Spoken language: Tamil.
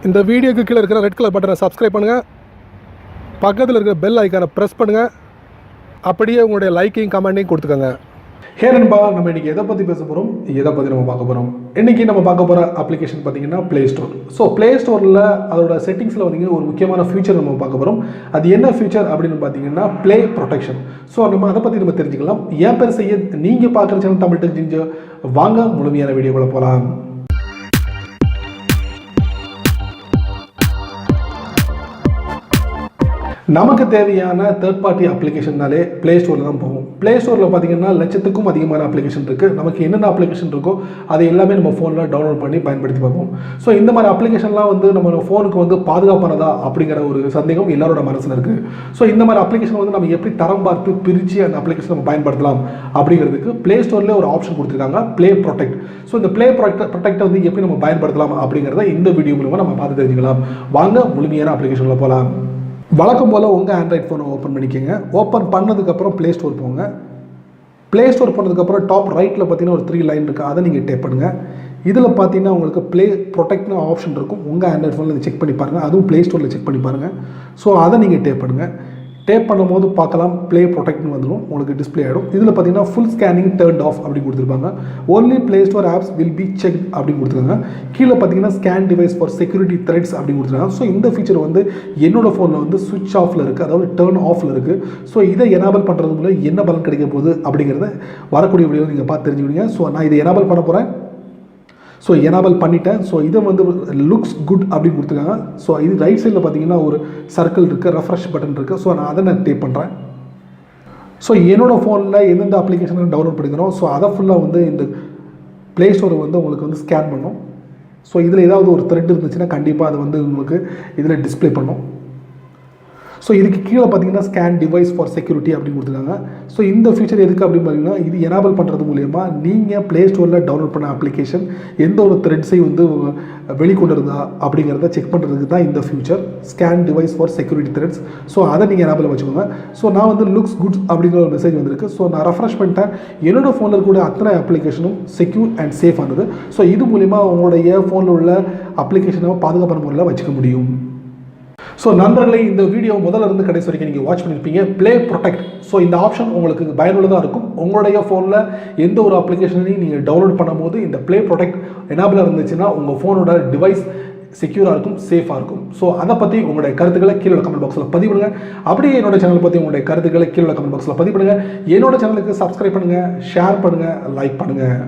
இந்த வீடியோக்கு கீழே இருக்கிற ரெட் கலர் பட்டனை சப்ஸ்கிரைப் பண்ணுங்கள், பக்கத்தில் இருக்கிற பெல் ஐக்கானை ப்ரெஸ் பண்ணுங்கள், அப்படியே உங்களுடைய லைக்கையும் கமெண்ட்டையும் கொடுத்துக்கோங்க. ஹே நண்பா, நம்ம இன்றைக்கி எதை பற்றி பேச போகிறோம், எதை பற்றி நம்ம பார்க்க போகிறோம்? இன்றைக்கி நம்ம பார்க்க போகிற அப்ளிகேஷன் பார்த்திங்கன்னா ப்ளே ஸ்டோர். ஸோ ப்ளே ஸ்டோரில் அதோட செட்டிங்ஸில் பார்த்திங்கன்னா ஒரு முக்கியமான ஃபியூச்சர் நம்ம பார்க்க போகிறோம். அது என்ன ஃபியூச்சர் அப்படின்னு பார்த்தீங்கன்னா ப்ளே ப்ரொடெக்ஷன். ஸோ நம்ம அதை பற்றி நம்ம தெரிஞ்சுக்கலாம். ஏன் பேர் செய்ய நீங்கள் பார்க்குற சேனல் தமிழ் தெரிஞ்சு வாங்க முழுமையான வீடியோக்குள்ளே போகலாம். நமக்கு தேவையான தேர்ட் பார்ட்டி அப்ளிகேஷன்னாலே ப்ளே ஸ்டோரில் தான் போகும். ப்ளே ஸ்டோரில் பார்த்திங்கன்னா லட்சத்துக்கும் அதிகமான அப்ளிகேஷன் இருக்குது. நமக்கு என்னென்ன அப்ளிகேஷன் இருக்கோ அதை எல்லாமே நம்ம ஃபோனில் டவுன்லோட் பண்ணி பயன்படுத்தி பார்ப்போம். ஸோ இந்த மாதிரி அப்ளிகேஷன்லாம் நம்ம ஃபோனுக்கு பாதுகாப்பானதா அப்படிங்கிற ஒரு சந்தேகம் எல்லாரோட மனசில் இருக்குது. ஸோ இந்த மாதிரி அப்ளிகேஷன் நம்ம எப்படி தரம் பார்த்து பிரித்து அந்த அப்ளிகேஷன் நம்ம பயன்படுத்தலாம் அப்படிங்கிறதுக்கு ப்ளே ஸ்டோரில் ஒரு ஆப்ஷன் கொடுத்துருக்காங்க, ப்ளே ப்ரொடெக்ட். ஸோ இந்த ப்ளே ப்ரொடெக்டை எப்படி நம்ம பயன்படுத்தலாம் அப்படிங்கிறத இந்த வீடியோ மூலமாக நம்ம பார்த்து தெரிஞ்சுக்கலாம். வாங்க முழுமையான அப்ளிகேஷனில் போகலாம். வழக்கம் போல் உங்கள் ஆண்ட்ராய்ட் ஃபோனை ஓப்பன் பண்ணிக்கோங்க. ஓப்பன் பண்ணதுக்கப்புறம் ப்ளே ஸ்டோர் போங்க. ப்ளே ஸ்டோர் போனதுக்கப்புறம் டாப் ரைட்டில் பார்த்தீங்கன்னா ஒரு 3 லைன் இருக்குது, அதை நீங்கள் டேப் பண்ணுங்கள். இதில் பார்த்தீங்கன்னா உங்களுக்கு ப்ளே ப்ரொடெக்ட்னு ஆப்ஷன் இருக்கும். உங்கள் ஆண்ட்ராய்ட் ஃபோனில் செக் பண்ணி பாருங்கள், அதுவும் ப்ளே ஸ்டோரில் செக் பண்ணி பாருங்கள். ஸோ அதை நீங்கள் டேப் பண்ணுங்கள். டேப் பண்ணும்போது பார்க்கலாம் ப்ளே ப்ரொடெக்ட்னு வந்துடும், உங்களுக்கு டிஸ்பிளே ஆகிடும். இதில் பார்த்தீங்கன்னா ஃபுல் ஸ்கேனிங் டர்ன்ட் ஆஃப் அப்படின்னு கொடுத்துருப்பாங்க. Only play store apps will be check அப்படின்னு கொடுத்துருக்காங்க. கீழே பார்த்தீங்கன்னா scan device for security threats அப்படின்னு கொடுத்துருக்காங்க. ஸோ இந்த ஃபீச்சர் என்னோடய ஃபோனில் சுவிட்ச் ஆஃபில் இருக்குது, அதாவது டர்ன் ஆஃபில் இருக்குது. ஸோ இதை எனேபிள் பண்ணுறது மூலம் என்ன பலன் கிடைக்க போகுது அப்படிங்கிறத வரக்கூடிய வீடியோ நீங்கள் பார்த்து தெரிஞ்சுக்கிங்க. ஸோ நான் இதை எனேபிள் பண்ண போகிறேன். ஸோ எனேபிள் பண்ணிட்டேன். ஸோ இதை லுக்ஸ் குட் அப்படின்னு கொடுத்துருக்காங்க. ஸோ இது ரைட் சைடில் பார்த்தீங்கன்னா ஒரு சர்க்கிள் இருக்குது, ரெஃப்ரெஷ் பட்டன் இருக்குது. ஸோ நான் டேப் பண்ணுறேன். ஸோ என்னோடய ஃபோனில் எந்தெந்த அப்ளிகேஷன் டவுன்லோட் பண்ணிக்கிறோம், ஸோ அதை ஃபுல்லாக இந்த ப்ளே ஸ்டோரை உங்களுக்கு ஸ்கேன் பண்ணும். ஸோ இதில் ஏதாவது ஒரு த்ரெட் இருந்துச்சுன்னா கண்டிப்பாக அது உங்களுக்கு இதில் டிஸ்பிளே பண்ணும். ஸோ இதுக்கு கீழே பார்த்தீங்கன்னா ஸ்கேன் டிவைஸ் ஃபார் செக்யூரிட்டி அப்படின்னு கொடுத்துருக்காங்க. ஸோ இந்த ஃபீச்சர் எதுக்கு அப்படின்னு பார்த்தீங்கன்னா இது எனேபிள் பண்ணுறது மூலயமா நீங்கள் ப்ளே ஸ்டோரில் டவுன்லோட் பண்ண அப்ளிகேஷன் எந்த ஒரு த்ரெட்ஸையும் வெளிக்கொண்டு இருந்தா அப்படிங்கிறத செக் பண்ணுறதுக்கு தான் இந்த future, scan device for security threats. So அதை நீங்கள் எனேபிள் வச்சுக்கோங்க. ஸோ நான் லுக்ஸ் குட் அப்படிங்கிற ஒரு மெசேஜ் வந்திருக்கு. ஸோ நான் ரெஃப்ரெஷ் பண்ணிட்டேன். என்னோடய ஃபோனில் இருக்கக்கூடிய அத்தனை அப்ளிகேஷனும் செக்யூர் அண்ட் சேஃப் ஆனது. ஸோ இது மூலிமா உங்களுடைய ஃபோனில் உள்ள அப்ளிகேஷனை பாதுகாப்பான முறையில் வச்சுக்க முடியும். ஸோ நண்பர்களே, இந்த வீடியோ முதல்ல இருந்து கடைசி வரைக்கும் நீங்கள் வாட்ச் பண்ணியிருப்பீங்க. Play protect. ஸோ இந்த ஆப்ஷன் உங்களுக்கு பயனுள்ளதாக இருக்கும். உங்களுடைய ஃபோனில் எந்த ஒரு அப்ளிகேஷனையும் நீங்கள் டவுன்லோட் பண்ணும்போது இந்த ப்ளே ப்ரொடெக்ட் எனேபிளாக இருந்துச்சுன்னா உங்கள் ஃபோனோட டிவைஸ் செக்யூராக இருக்கும், சேஃபாக இருக்கும். ஸோ அதை பற்றி உங்களுடைய கருத்துக்களை கீழே கமெண்ட் பாக்ஸில் பதிவு பண்ணுங்கள். அப்படியே என்னோட சேனல் பற்றி உங்களுடைய கருத்துக்களை கீழே கமெண்ட் பாக்ஸில் பதிவு பண்ணுங்கள். என்னோட சேனலுக்கு சப்ஸ்கிரைப் பண்ணுங்கள், ஷேர் பண்ணுங்கள், லைக் பண்ணுங்கள்.